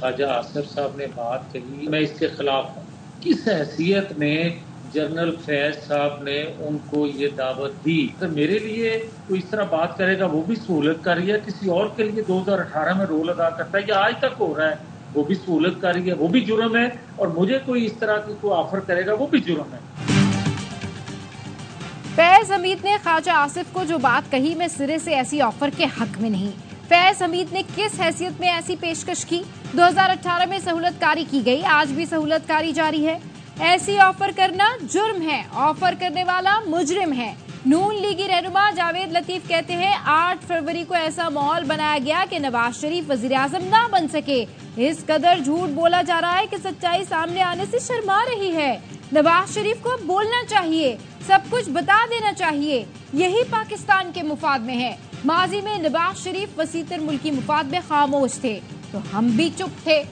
ख्वाजा आसिफ साहब ने बात कही, मैं इसके खिलाफ हूँ। किस हैसियत में जनरल फैज साहब ने उनको ये दावत दी? तो मेरे लिए कोई इस तरह बात करेगा वो भी सहूलत कर रही है, किसी और के लिए 2018 में रोल अदा करता है या आज तक हो रहा है वो भी सहूलत कर रही है, वो भी जुर्म है। और मुझे कोई इस तरह की कोई ऑफर करेगा वो भी जुर्म है। फैज हमीद ने ख्वाजा आसिफ को जो बात कही, मैं सिरे से ऐसी ऑफर के हक में नहीं। फैज हमीद ने किस हैसियत में ऐसी पेशकश की? 2018 में सहूलतकारी की गई, आज भी सहूलतकारी जारी है। ऐसी ऑफर करना जुर्म है, ऑफर करने वाला मुजरिम है। नून लीगी रहनुमा जावेद लतीफ कहते हैं 8 फरवरी को ऐसा माहौल बनाया गया कि नवाज शरीफ वजीर आजम ना बन सके। इस कदर झूठ बोला जा रहा है कि सच्चाई सामने आने से शर्मा रही है। नवाज शरीफ को बोलना चाहिए, सब कुछ बता देना चाहिए, यही पाकिस्तान के मुफाद में है। माजी में नवाज शरीफ वसीतर मुल्की मुफाद में खामोश थे तो हम भी चुप थे।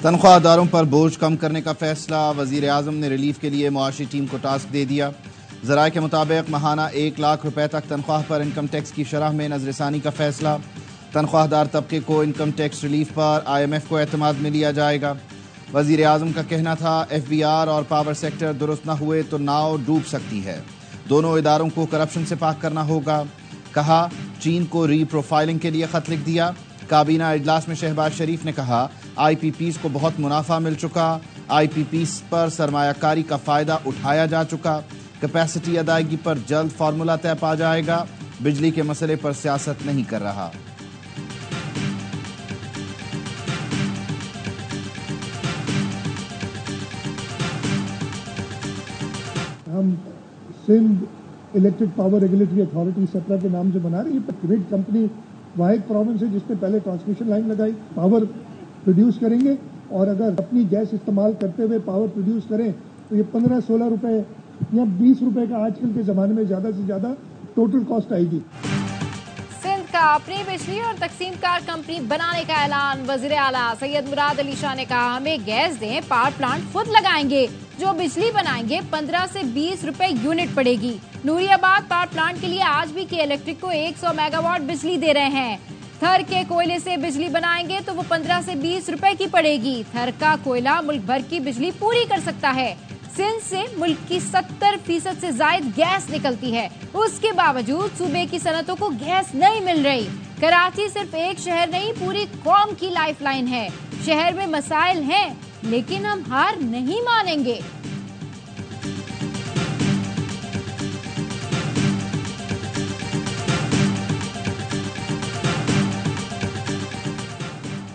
तनख्वाहदारों पर बोझ कम करने का फैसला, वजीर आजम ने रिलीफ के लिए मुआशी टीम को टास्क दे दिया। ज़राए के मुताबिक महाना 1 लाख रुपए तक तनख्वाह पर इनकम टैक्स की शरह में नजरसानी का फैसला। तनख्वाहदार तबके को इनकम टैक्स रिलीफ पर IMF को एतमाद में लिया जाएगा। वजीर आजम का कहना था FBR और पावर सेक्टर दुरुस्त न हुए तो नाव डूब सकती है। दोनों इदारों को करप्शन से पाक करना होगा। कहा चीन को रीप्रोफाइलिंग के लिए खत लिख दिया। काबीना इजलास में शहबाज शरीफ ने कहा IPPs को बहुत मुनाफा मिल चुका, IPPs पर सरमायाकारी का फायदा उठाया जा चुका। कैपेसिटी अदायगी पर जल्द फार्मूला तय पा जाएगा। बिजली के मसले पर सियासत नहीं कर रहा। हम Sindh electric power regulatory authority सेपरा के नाम से बना रही है। ग्रिड कंपनी वाहिद प्रोविंस है जिसने पहले ट्रांसमिशन लाइन लगाई, पावर प्रोड्यूस करेंगे और अगर अपनी गैस इस्तेमाल करते हुए पावर प्रोड्यूस करें तो ये 15-16 रुपए या 20 रुपए का आजकल के जमाने में ज्यादा से ज्यादा टोटल कॉस्ट आएगी। सिंध का अपनी बिजली और तकसीम कार कंपनी बनाने का ऐलान। वजीर आला सैयद मुराद अली शाह ने कहा हमें गैस दें, पावर प्लांट खुद लगाएंगे, जो बिजली बनाएंगे 15 से 20 रुपए यूनिट पड़ेगी। नूरियाबाद पावर प्लांट के लिए आज भी के इलेक्ट्रिक को 100 मेगावाट बिजली दे रहे हैं। थर के कोयले से बिजली बनाएंगे तो वो 15 से 20 रुपए की पड़ेगी। थर का कोयला मुल्क भर की बिजली पूरी कर सकता है। सिंध से मुल्क की 70% से जायद गैस निकलती है, उसके बावजूद सूबे की सनतों को गैस नहीं मिल रही। कराची सिर्फ एक शहर नहीं, पूरी कौम की लाइफलाइन है। शहर में मसाइल हैं लेकिन हम हार नहीं मानेंगे।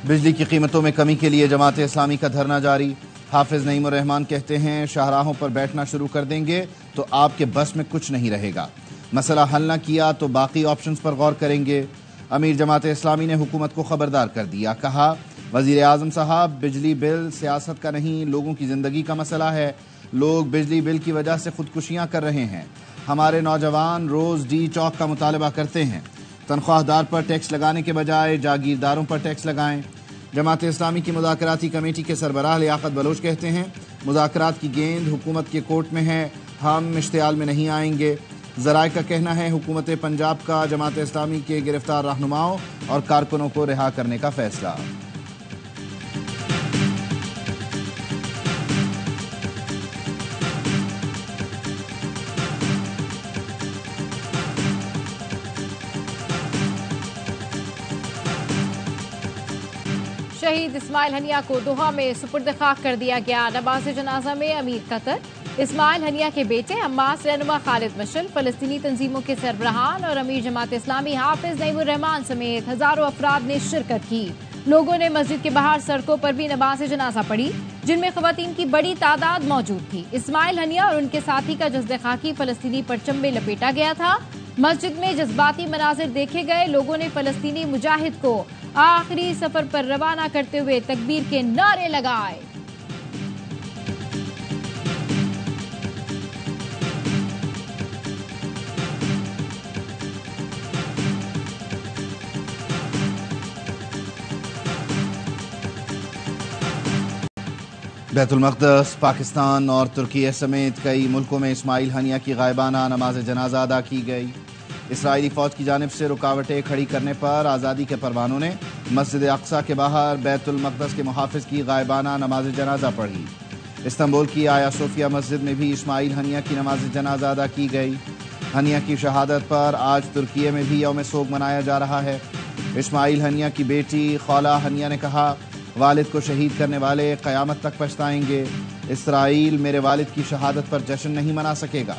बिजली की कीमतों में कमी के लिए जमात इस्लामी का धरना जारी। हाफिज नईमुर रहमान कहते हैं शाहराहों पर बैठना शुरू कर देंगे तो आपके बस में कुछ नहीं रहेगा। मसला हल न किया तो बाकी ऑप्शंस पर गौर करेंगे। अमीर जमात इस्लामी ने हुकूमत को खबरदार कर दिया। कहा वजीर आजम साहब बिजली बिल सियासत का नहीं, लोगों की जिंदगी का मसला है। लोग बिजली बिल की वजह से खुदकुशियां कर रहे हैं। हमारे नौजवान रोज डी चौक का मुतालबा करते हैं। तनख्वाहदार पर टैक्स लगाने के बजाय जागीरदारों पर टैक्स लगाएं। जमात इस्लामी की मुज़ाकराती कमेटी के सरबराह लियाकत बलोच कहते हैं मुज़ाकरात की गेंद हुकूमत के कोर्ट में है, हम इश्तियाल में नहीं आएंगे। ज़राए का कहना है हुकूमत पंजाब का जमात इस्लामी के गिरफ्तार रहनुमाओं और कारकुनों को रिहा करने का फैसला। शहीद इस्माइल हनिया को दोहा में सुपुर्द खाक कर दिया गया। नमाज़ जनाजा में अमीर कतर, इस्माइल हनिया के बेटे हमास रहनुमा खालिद मशल, फलस्तीनी तंजीमों के सरबराहान और अमीर जमात इस्लामी हाफिज नईमुर रहमान समेत हजारों अफराद ने शिरकत की। लोगों ने मस्जिद के बाहर सड़कों पर भी नमाज जनाजा पढ़ी, जिनमें खवातीन की बड़ी तादाद मौजूद थी। इस्माइल हनिया और उनके साथी का जज्द खाकी फलस्तीनी परचम में लपेटा गया था। मस्जिद में जज्बाती मनाजिर देखे गए। लोगों ने फलस्तीनी मुजाहिद को आखिरी सफर पर रवाना करते हुए तकबीर के नारे लगाए। बैतुल मक़दस, पाकिस्तान और तुर्की समेत कई मुल्कों में इस्माइल हनिया की गायबाना नमाज जनाजा अदा की गई। इसराइली फौज की जानिब से रुकावटें खड़ी करने पर आज़ादी के परवानों ने मस्जिद अक्सा के बाहर बैतुल मक़दस के मुहाफ़िज की गायबाना नमाज जनाजा पढ़ी। इस्तांबुल की आया सोफिया मस्जिद में भी इस्माइल हनिया की नमाज जनाजा अदा की गई। हनिया की शहादत पर आज तुर्की में भी यौम सोग मनाया जा रहा है। इस्माइल हनिया की बेटी खौला हनिया ने कहा, वालिद को शहीद करने वाले क़यामत तक पछताएंगे। इसराइल मेरे वालिद की शहादत पर जश्न नहीं मना सकेगा।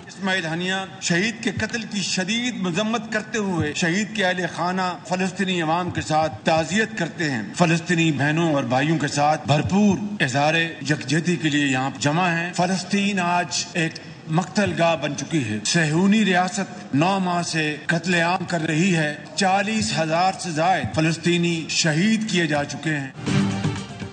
इस्माइल हनिया शहीद के कत्ल की शदीद मजम्मत करते हुए शहीद के अहले खाना फलस्तीनी अवाम के साथ ताज़ियत करते हैं। फलस्तीनी बहनों और भाइयों के साथ भरपूर इज़हारे यकजहती के लिए यहाँ जमा है। फलस्तीन आज एक मक्तलगाह बन चुकी है। सहूनी रियासत 9 माह से कत्लेआम कर रही है। 40,000 से ज़ायद फलस्तीनी शहीद किए जा चुके हैं।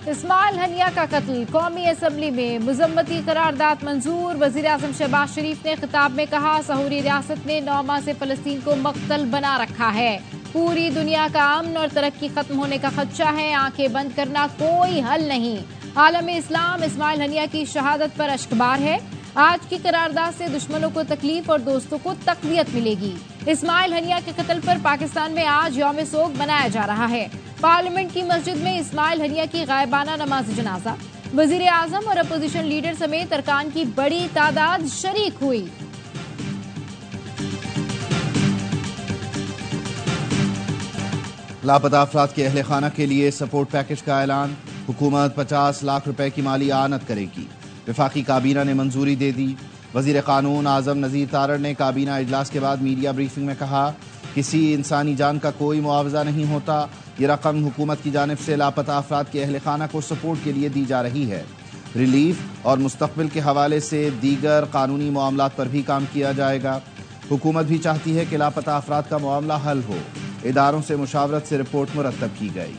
इस्माइल हनिया का कत्ल, कौमी असम्बली में मुजम्मती करारदाद मंजूर। वजीर आजम शहबाज शरीफ ने खिताब में कहा, सहूरी रियासत ने 9 माह से फलस्तीन को मक्तल बना रखा है। पूरी दुनिया का अमन और तरक्की खत्म होने का खदशा है। आंखें बंद करना कोई हल नहीं। आलम इस्लाम इस्माइल हनिया की शहादत पर अश्कबार है। आज की करारदाद से दुश्मनों को तकलीफ और दोस्तों को तक़वियत मिलेगी। इस्माइल हनिया के कत्ल पर पाकिस्तान में आज यौम सोग मनाया जा रहा है। पार्लियामेंट की मस्जिद में इस्माइल हनिया की गायबाना नमाज जनाजा, वजीर आजम और अपोजिशन लीडर समेत अरकान की बड़ी तादाद शरीक हुई। लापता अफराद के अहले खाना के लिए सपोर्ट पैकेज का ऐलान। हुकूमत 50 लाख रुपए की माली आनत करेगी। वफाकी काबीना ने मंजूरी दे दी। वजीर कानून आजम नज़ीर तारड़ ने काबीना इजलास के बाद मीडिया ब्रीफिंग में कहा, किसी इंसानी जान का कोई मुआवजा नहीं होता। ये रकम हुकूमत की जानिब से लापता अफराद के अहले खाना को सपोर्ट के लिए दी जा रही है। रिलीफ और मुस्तकबिल के हवाले से दीगर कानूनी मामलात पर भी काम किया जाएगा। हुकूमत भी चाहती है कि लापता अफराद का मामला हल हो। इदारों से मुशावरत से रिपोर्ट मुरतब की गई।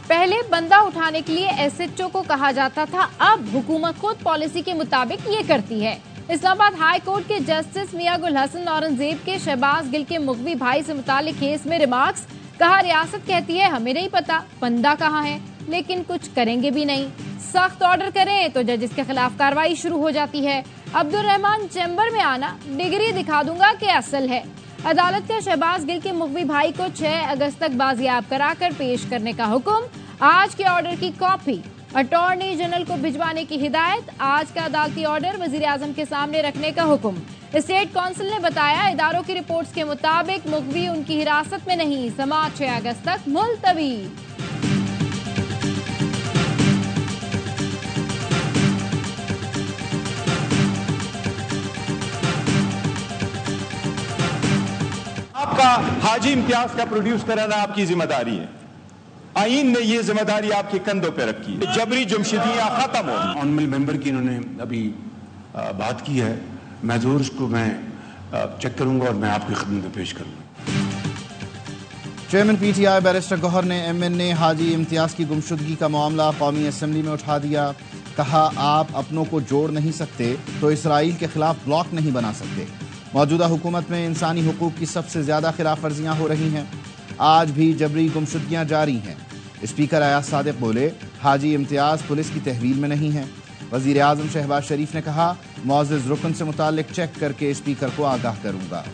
पहले बंदा उठाने के लिए एसएचओ को कहा जाता था, अब हुकूमत खुद पॉलिसी के मुताबिक ये करती है। इस्लामाबाद हाई कोर्ट के जस्टिस मियां गुल हसन औरंगजेब के शहबाज गिल के मुगवी भाई से मुतालिक केस में रिमार्क्स। कहा, रियासत कहती है हमें नहीं पता बंदा कहाँ है, लेकिन कुछ करेंगे भी नहीं। सख्त ऑर्डर करें तो जजिस के खिलाफ कार्रवाई शुरू हो जाती है। अब्दुल रहमान चैम्बर में आना, डिग्री दिखा दूंगा कि असल है। अदालत का शहबाज गिल के मुगवी भाई को 6 अगस्त तक बाजियाब कराकर पेश करने का हुक्म। आज के ऑर्डर की कॉपी अटॉर्नी जनरल को भिजवाने की हिदायत। आज का अदालती ऑर्डर वजीर आजम के सामने रखने का हुक्म। स्टेट काउंसिल ने बताया, इदारों की रिपोर्ट्स के मुताबिक मुगवी उनकी हिरासत में नहीं। समाअत 6 अगस्त तक मुलतवी। आपका हाजी इम्तियाज का प्रोड्यूस कराना आपकी जिम्मेदारी है। आईन ने ये जिम्मेदारी आपके कंधों पे रखी है। जबरी जमशेदियां खत्म हो। ऑनरेबल मेंबर की इन्होंने अभी बात की है, मैं जरूर उसको मैं चेक करूंगा और मैं आपकी खिदमत में पेश करूंगा। चेयरमैन पीटीआई बैरिस्टर गौहर ने एमएनए हाजी इम्तियाज की गुमशुदगी का मामला कौमी असम्बली में उठा दिया। कहा, आप अपनों को जोड़ नहीं सकते तो इसराइल के खिलाफ ब्लॉक नहीं बना सकते। मौजूदा हुकूमत में इंसानी हुकूक की सबसे ज्यादा खिलाफ वर्जियां हो रही हैं। आज भी जबरी गुमशुदगियां जारी हैं। स्पीकर अयाज सादिक बोले, हाजी इम्तियाज पुलिस की तहवील में नहीं है। वजीर आजम शहबाज शरीफ ने कहा, मुअज़्ज़िज़ रुकन से मुताल्लिक चेक करके स्पीकर को आगाह करूंगा।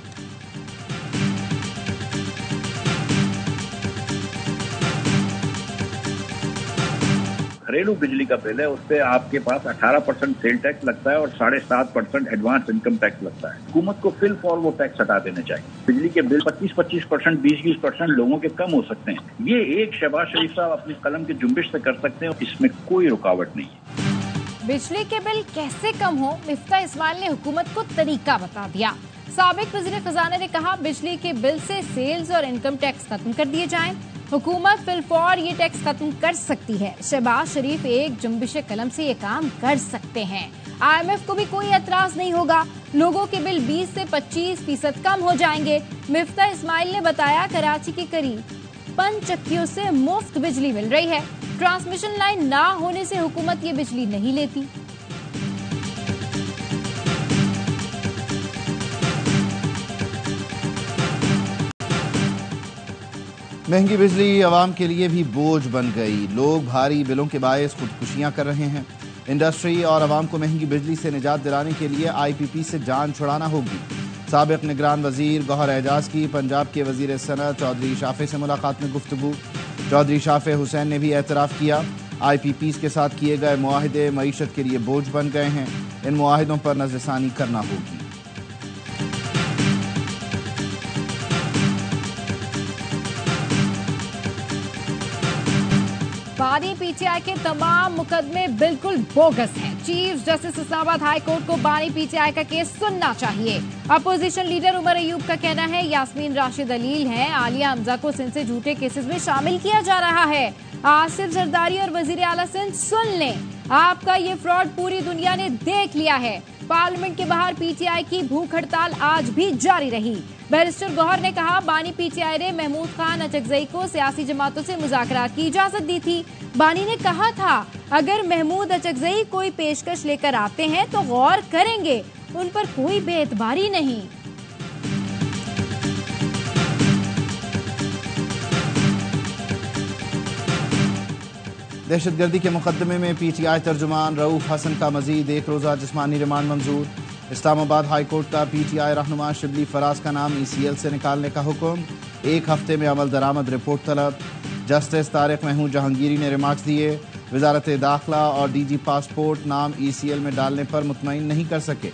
घरेलू बिजली का बिल है, उस पर आपके पास 18% सेल टैक्स लगता है और 7.5% एडवांस इनकम टैक्स लगता है। हुकूमत को फिल फॉर वो टैक्स हटा देने चाहिए। बिजली के बिल 25%, 20% लोगों के कम हो सकते हैं। ये एक शहबाज शरीफ साहब अपनी कलम की जुम्बिश से कर सकते हैं, इसमें कोई रुकावट नहीं है। बिजली के बिल कैसे कम हो, मिफ्ता इस्माइल ने हुकूमत को तरीका बता दिया। साबिक वज़ीर खजाना ने कहा, बिजली के बिल से सेल्स और इनकम टैक्स खत्म कर दिए जाएं। हुकूमत फिलफौर ये टैक्स खत्म कर सकती है। शहबाज शरीफ एक जुम्बिश कलम से ये काम कर सकते हैं। IMF को भी कोई एतराज नहीं होगा। लोगों के बिल 20 से 25% कम हो जाएंगे। मिफ्ता इस्माइल ने बताया, कराची के करीब 5 चक्कियों से मुफ्त बिजली मिल रही है। ट्रांसमिशन लाइन ना होने से हुकूमत ये बिजली नहीं लेती। महंगी बिजली आवाम के लिए भी बोझ बन गई। लोग भारी बिलों के बायस खुदकुशियां कर रहे हैं। इंडस्ट्री और आवाम को महंगी बिजली से निजात दिलाने के लिए IPP से जान छुड़ाना होगी। साबिक निगरान वजीर गौहर एजाज की पंजाब के वजीर सनत चौधरी शाफे से मुलाकात में गुफ्तगू। चौधरी शाफे हुसैन ने भी एतराफ़ किया IPPs के साथ किए गए मुआहिदे मईशत के लिए बोझ बन गए हैं। इन मुआहिदों पर नज़रसानी करना होगी। बानी PTI के तमाम मुकदमे बिल्कुल बोगस हैं। Chief justice Islamabad high court को बानी PTI का केस सुनना चाहिए। अपोजिशन लीडर उमर अयूब का कहना है यास्मीन राशिद दलील हैं, आलिया हमजा को सिंध से झूठे केसेस में शामिल किया जा रहा है। आसिफ जरदारी और वजीर आला सिंध सुन लें, आपका ये फ्रॉड पूरी दुनिया ने देख लिया है। पार्लियामेंट के बाहर PTI की भूख हड़ताल आज भी जारी रही। बैरिस्टर गौहर ने कहा बानी PTI ने महमूद खान अचकजई को सियासी जमातों से मुज़ाकरात की इजाजत दी थी। बानी ने कहा था अगर महमूद अचकजई कोई पेशकश लेकर आते हैं तो गौर करेंगे, उन पर कोई बेएतबारी नहीं। दहशतगर्दी के मुकदमे में PTI तर्जुमान रऊफ हसन का मजीद एक रोज़ा जिस्मानी रिमांड मंजूर। इस्लामाबाद हाई कोर्ट का PTI रहनुमा शिबली फराज का नाम ECL से निकालने का हुक्म। 1 हफ्ते में अमल दरामद रिपोर्ट तलब। जस्टिस तारिक महमूद जहांगीरी ने रिमार्क्स दिए। वजारत दाखिला और DG पासपोर्ट नाम ECL में डालने पर मुतमईन नहीं कर सके।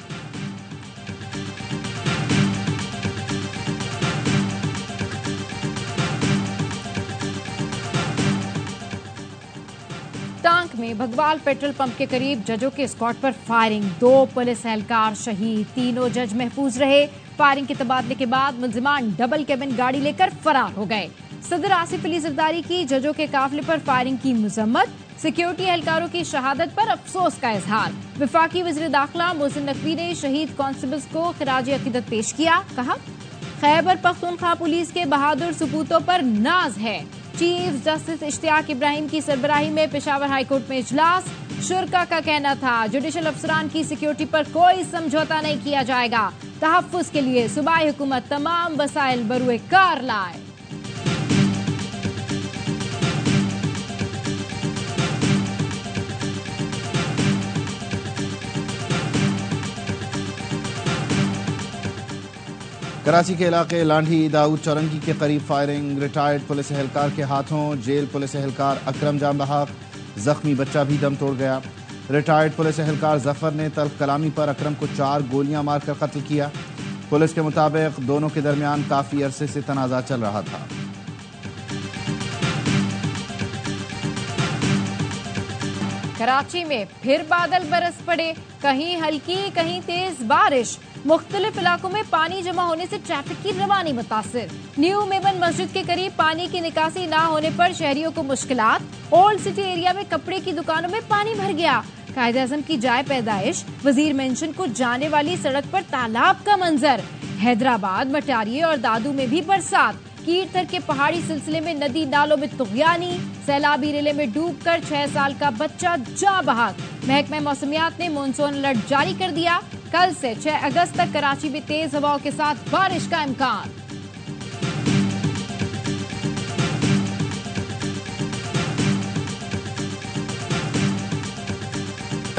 टांक में भगवाल पेट्रोल पंप के करीब जजों के स्कॉट पर फायरिंग, 2 पुलिस एहलकार शहीद, 3 जज महफूज रहे। फायरिंग के तबादले के बाद मुल्जिमान डबल कैबिन गाड़ी लेकर फरार हो गए। सदर आसिफ अली जरदारी की जजों के काफिले पर फायरिंग की मजम्मत, सिक्योरिटी एहलकारों की शहादत पर अफसोस का इजहार। वफाकी वज़ीर दाखिला मोहसिन नकवी ने शहीद कांस्टेबल्स को खिराज अकीदत पेश किया। कहा खैबर पख्तूनख्वा पुलिस के बहादुर सपूतों पर नाज है। चीफ जस्टिस इश्तियाक इब्राहिम की सरबराही में पेशावर हाई कोर्ट में इजलास। शुरका का कहना था जुडिशल अफसरान की सिक्योरिटी पर कोई समझौता नहीं किया जाएगा। तहफ्फुज़ के लिए सूबाई हुकूमत तमाम वसाइल बरुए कार लाए। कराची के इलाके लांढी दाऊद चौरंगी के करीब फायरिंग, रिटायर्ड पुलिस एहलकार के हाथों जेल पुलिस एहलकार अकरम जाम बहाक, जख्मी बच्चा भी दम तोड़ गया। रिटायर्ड पुलिस एहलकार जफर ने तल्ख कलामी पर अकरम को 4 गोलियां मारकर कत्ल किया। पुलिस के मुताबिक दोनों के दरमियान काफी अरसे से तनाजा चल रहा था। कराची में फिर बादल बरस पड़े, कहीं हल्की कहीं तेज बारिश। मुख्तलिफ इलाकों में पानी जमा होने से ट्रैफिक की रवानी मुतासिर। न्यू मेबन मस्जिद के करीब पानी की निकासी ना होने पर शहरियों को मुश्किलात। ओल्ड सिटी एरिया में कपड़े की दुकानों में पानी भर गया। कायदे आज़म की जाए पैदाइश, वजीर मेंशन को जाने वाली सड़क पर तालाब का मंजर। हैदराबाद, मटारिये और दादू में भी बरसात। कीरथर के पहाड़ी सिलसिले में नदी नालों में तुग़यानी, सैलाबी रेले में डूबकर 6 साल का बच्चा जा बहाक। महकमा मौसमियात ने मानसून अलर्ट जारी कर दिया। कल से 6 अगस्त तक कराची में तेज हवाओं के साथ बारिश का इम्कान।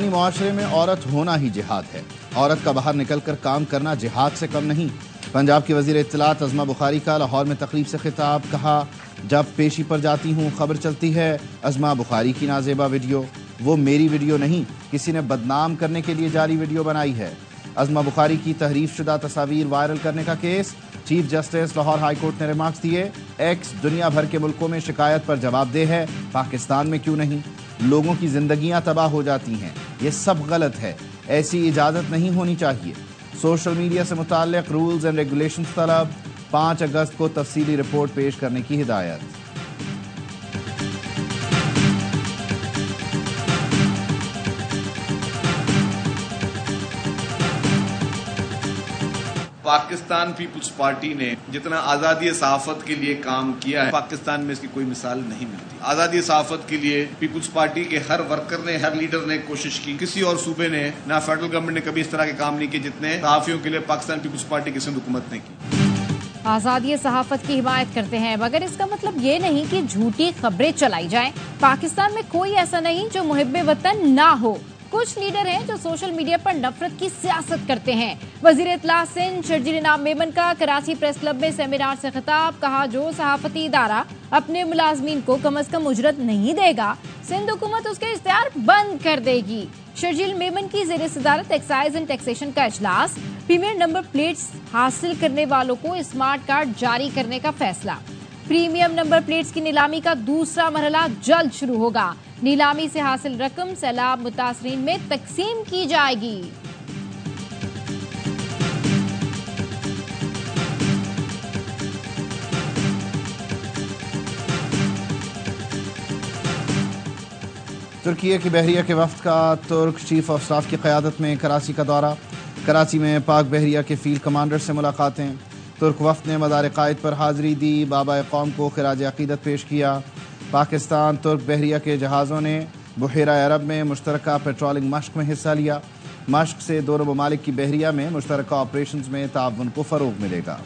मुआशरे में औरत होना ही जिहाद है। औरत का बाहर निकलकर काम करना जिहाद से कम नहीं। पंजाब की वजीर इत्तलात अज़मा बुखारी का लाहौर में तकरीब से खिताब। कहा जब पेशी पर जाती हूँ खबर चलती है अज़मा बुखारी की नाजेबा वीडियो, वो मेरी वीडियो नहीं, किसी ने बदनाम करने के लिए जाली वीडियो बनाई है। अज़मा बुखारी की तहरीफ शुदा तस्वीर वायरल करने का case. Chief justice Lahore high court ने रिमार्क्स दिए। एक्स दुनिया भर के मुल्कों में शिकायत पर जवाबदेह है, पाकिस्तान में क्यों नहीं? लोगों की जिंदगियां तबाह हो जाती हैं, ये सब गलत है, ऐसी इजाज़त नहीं होनी चाहिए। सोशल मीडिया से मुताल्लिक रूल्स एंड रेगुलेशंस तलब। 5 अगस्त को तफसीली रिपोर्ट पेश करने की हिदायत। पाकिस्तान पीपुल्स पार्टी ने जितना आज़ादी सहाफत के लिए काम किया है, पाकिस्तान में इसकी कोई मिसाल नहीं मिलती। आज़ादी सहाफत के लिए पीपुल्स पार्टी के हर वर्कर ने, हर लीडर ने कोशिश की। किसी और सूबे ने, ना फेडरल गवर्नमेंट ने कभी इस तरह के काम नहीं किए जितने सहाफियों के लिए पाकिस्तान पीपुल्स पार्टी की सिंध हुकूमत ने की। आजादी सहाफत की हिमायत करते हैं, मगर इसका मतलब ये नहीं कि झूठी खबरें चलाई जाएं। पाकिस्तान में कोई ऐसा नहीं जो मुहिब्बे वतन ना हो। कुछ लीडर हैं जो सोशल मीडिया पर नफरत की सियासत करते हैं। वजीर इत्तला सिंध शर्जील इनाम मेमन का कराची प्रेस क्लब में सेमिनार से खिताब, कहा जो सहाफती इदारा अपने मुलाजमीन को कम अज कम उजरत नहीं देगा, सिंध हुकूमत उसके इख्तियार बंद कर देगी। शर्जील मेमन की ज़ेर सदारत एक्साइज एंड टैक्सेशन का इजलास, प्रीमियर नंबर प्लेट्स हासिल करने वालों को स्मार्ट कार्ड जारी करने का फैसला। प्रीमियम नंबर प्लेट्स की नीलामी का दूसरा मरहला जल्द शुरू होगा। नीलामी से हासिल रकम सैलाब मुतासरीन में तकसीम की जाएगी। तुर्की की बहरिया के वफ्द का तुर्क चीफ ऑफ स्टाफ की क़यादत में कराची का दौरा। कराची में पाक बहरिया के फील्ड कमांडर से मुलाकातें। तुर्क वफ्द ने मदार क़ायद पर हाज़िरी दी, बाबा कौम को खिराज अक़ीदत पेश किया। पाकिस्तान तुर्क बहरिया के जहाज़ों ने बुहेरा अरब में मुश्तरका पेट्रोलिंग मश्क में हिस्सा लिया। मश्क से दोनों ममालिक की बहरिया में मुश्तरका ऑपरेशंस में ताउन को फ़रोग़ मिलेगा।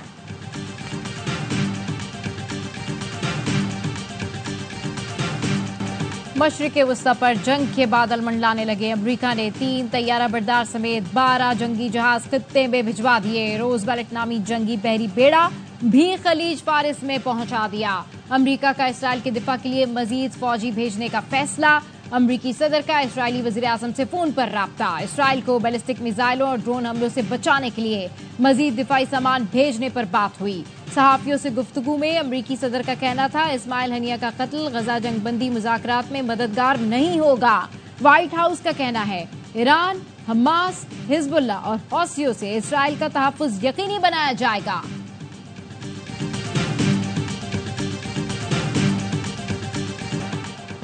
मशरिक़ वस्ता पर जंग के बादल मंडलाने लगे। अमरीका ने 3 तैयारा बरदार समेत 12 जंगी जहाज खित्ते में भिजवा दिए। रोज़वेल्ट नामी जंगी बहरी बेड़ा भी खलीज फारिस में पहुंचा दिया। अमरीका का इसराइल के दिफा के लिए मजीद फौजी भेजने का फैसला। अमरीकी सदर का इसराइली वज़ीर आज़म से फोन पर राब्ता। इसराइल को बैलिस्टिक मिसाइलों और ड्रोन हमलों से बचाने के लिए मजीद दिफाई सामान भेजने पर बात हुई। सहाफियों से गुफ्तगू में अमरीकी सदर का कहना था इस्माइल हनिया का कत्ल गजा जंगबंदी मुज़ाकरात में मददगार नहीं होगा। व्हाइट हाउस का कहना है ईरान, हमास, हिजबुल्ला और हौसियों से इसराइल का तहफ़्फ़ुज़ यकीनी बनाया जाएगा।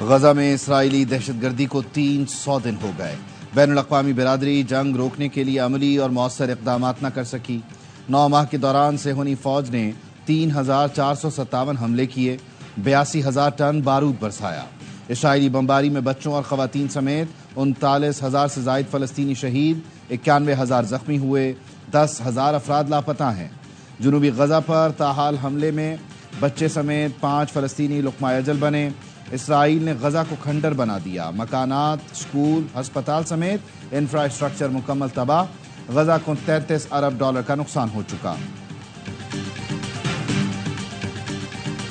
गजा में इसराइली दहशतगर्दी को 300 दिन हो गए। बैनुल अक़वामी बिरादरी जंग रोकने के लिए अमली और मौसर इक़दाम न कर सकी। 9 माह के दौरान सेहूनी फौज ने 3,457 हमले किए, 82,000 टन बारूद बरसाया। इसराइली बमबारी में बच्चों और ख़वातीन समेत 39,000 से ज़ायद फ़लस्तीनी शहीद, 91,000 ज़ख्मी हुए, 10,000 अफराद लापता हैं। जनूबी गजा पर ताहाल हमले में बच्चे समेत 5 फ़लस्तीनी लुक़मा अजल बने। इसराइल ने गजा को खंडर बना दिया। मकानात, स्कूल, अस्पताल समेत इंफ्रास्ट्रक्चर मुकम्मल तबाह। गजा को $33 अरब का नुकसान हो चुका।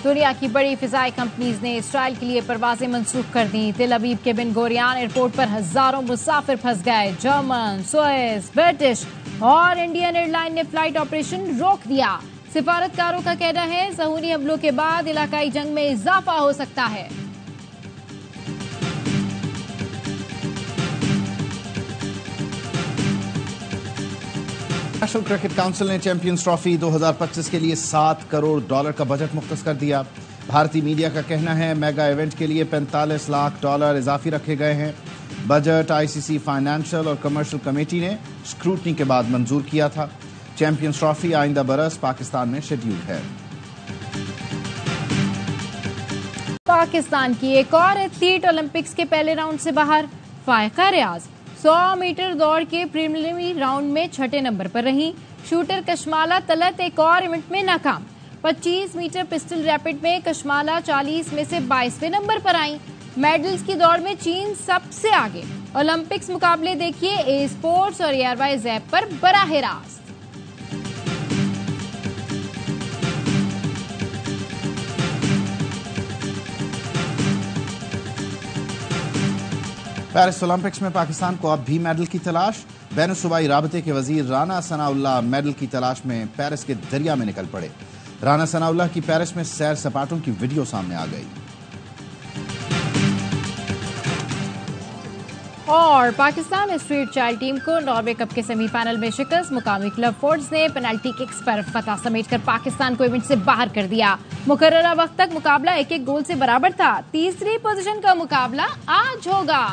दुनिया की बड़ी फिजाई कंपनीज ने इसराइल के लिए परवाजें मंसूख कर दी। तेल अवीव के बिन गोरियान एयरपोर्ट पर हजारों मुसाफिर फंस गए। जर्मन, स्विस, ब्रिटिश और इंडियन एयरलाइन ने फ्लाइट ऑपरेशन रोक दिया। सिफारतकारों का कहना है सहूनी हमलों के बाद इलाकाई जंग में इजाफा हो सकता है। नेशनल क्रिकेट काउंसिल ने चैंपियंस ट्रॉफी 2025 के लिए $7 करोड़ का बजट मुख्तस कर दिया। भारतीय मीडिया का कहना है मेगा इवेंट के लिए $45 लाख इजाफी रखे गए हैं। बजट आईसीसी फाइनेंशियल और कमर्शियल कमेटी ने स्क्रूटनी के बाद मंजूर किया था। चैंपियंस ट्रॉफी आइंदा बरस पाकिस्तान में शेड्यूल है। पाकिस्तान की एक और एथलीट ओलंपिक्स के पहले राउंड से बाहर। फायका रियाज 100 मीटर दौड़ के प्रीलिमिनरी राउंड में 6ठे नंबर पर रही। शूटर कशमाला तलत एक और इवेंट में नाकाम। 25 मीटर पिस्टल रैपिड में कशमाला 40 में से 22वें नंबर पर आई। मेडल्स की दौड़ में चीन सबसे आगे। ओलंपिक्स मुकाबले देखिए ए स्पोर्ट्स और एयरवाइज ऐप पर बराह रास्त। पेरिस ओलंपिक्स में पाकिस्तान को अब भी मेडल की तलाश। बैन सूबाई राबते के वजीर राना सनाउल्लाह मेडल की तलाश में पेरिस के दरिया में निकल पड़े। राना सनाउल्लाह की पेरिस में सैर सपाटों की वीडियो सामने आ गई। और पाकिस्तान स्ट्रीट चाइल्ड टीम को नॉर्वे कप के सेमीफाइनल में शिकस्त। मुकामी क्लब फोर्ड्स ने पेनल्टी किक्स पर फतह समेटकर पाकिस्तान को इवेंट से बाहर कर दिया। मुकर्ररा वक्त तक मुकाबला 1-1 गोल से बराबर था। तीसरी पोजीशन का मुकाबला आज होगा।